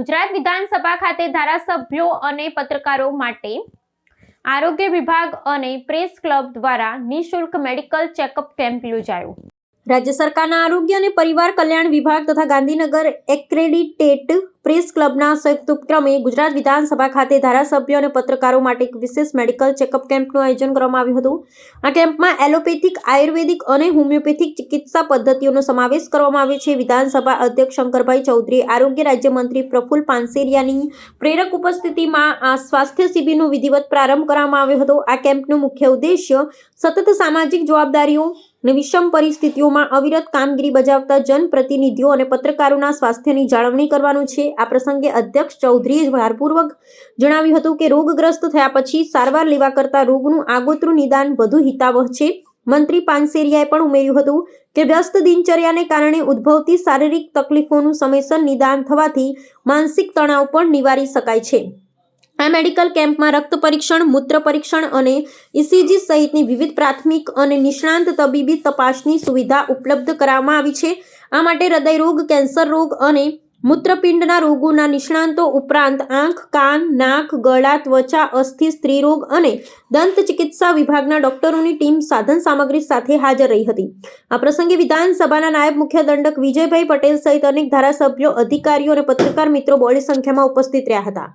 ગુજરાત વિધાનસભા ખાતે ધારાસભ્યો અને પત્રકારો માટે આરોગ્ય વિભાગ અને પ્રેસ ક્લબ દ્વારા નિઃશુલ્ક મેડિકલ ચેકઅપ કેમ્પ યોજાયો। રાજ્ય સરકારના આરોગ્ય અને પરિવાર કલ્યાણ વિભાગ તથા ગાંધીનગર એક્રેડિટેડ પ્રેસ ક્લબના સંયુક્ત ઉપક્રમે ગુજરાત વિધાનસભા ખાતે ધારાસભ્યો અને પત્રકારો માટે એક વિશેષ મેડિકલ ચેકઅપ કેમ્પનું આયોજન કરવામાં આવ્યું હતું। આ કેમ્પમાં એલોપેથિક, આયુર્વેદિક અને હોમિયોપેથિક ચિકિત્સા પદ્ધતિઓનો સમાવેશ કરવામાં આવ્યો છે। વિધાનસભા અધ્યક્ષ શંકરભાઈ ચૌધરી, આરોગ્ય રાજ્યમંત્રી પ્રફુલ પાનસેરિયાની પ્રેરક ઉપસ્થિતિમાં આ સ્વાસ્થ્ય શિબિરનો વિધિવત પ્રારંભ કરવામાં આવ્યો હતો। આ કેમ્પનો મુખ્ય ઉદ્દેશ્ય સતત સામાજિક જવાબદારીઓ અને વિષમ પરિસ્થિતિઓમાં અવિરત કામગીરી બજાવતા જનપ્રતિનિધિઓ અને પત્રકારોના સ્વાસ્થ્યની જાળવણી કરવાનું છે। આ પ્રસંગે અધ્યક્ષ ચૌધરીએ ભારપૂર્વક જણાવ્યું હતું કે રોગગ્રસ્ત થયા પછી સારવાર લેવા કરતાં રોગનું આગોતરું નિદાન વધુ હિતાવહ છે। મંત્રી પાનસેરિયાએ પણ ઉમેર્યું હતું કે વ્યસ્ત દિનચર્યાને કારણે ઉદ્ભવતી શારીરિક તકલીફોનું સમયસર નિદાન થવાથી માનસિક તણાવ પણ નિવારી શકાય છે। આ મેડિકલ કેમ્પમાં રક્ત પરીક્ષણ, મૂત્ર પરીક્ષણ અને ઇસીજી સહિતની વિવિધ પ્રાથમિક અને નિષ્ણાંત તબીબી તપાસની સુવિધા ઉપલબ્ધ કરાવવામાં આવી છે। આ માટે હૃદય રોગ, કેન્સર રોગ અને મૂત્રપિંડના રોગોના નિષ્ણાંતો ઉપરાંત આંખ, કાન, નાક, ગળા, ત્વચા, અસ્થિ, સ્ત્રીરોગ અને દંત ચિકિત્સા વિભાગના ડોક્ટરોની ટીમ સાધન સામગ્રી સાથે હાજર રહી હતી। આ પ્રસંગે વિધાનસભાના નાયબ મુખ્ય દંડક વિજયભાઈ પટેલ સહિત અનેક ધારાસભ્યો, અધિકારીઓ અને પત્રકાર મિત્રો બહોળી સંખ્યામાં ઉપસ્થિત રહ્યા હતા।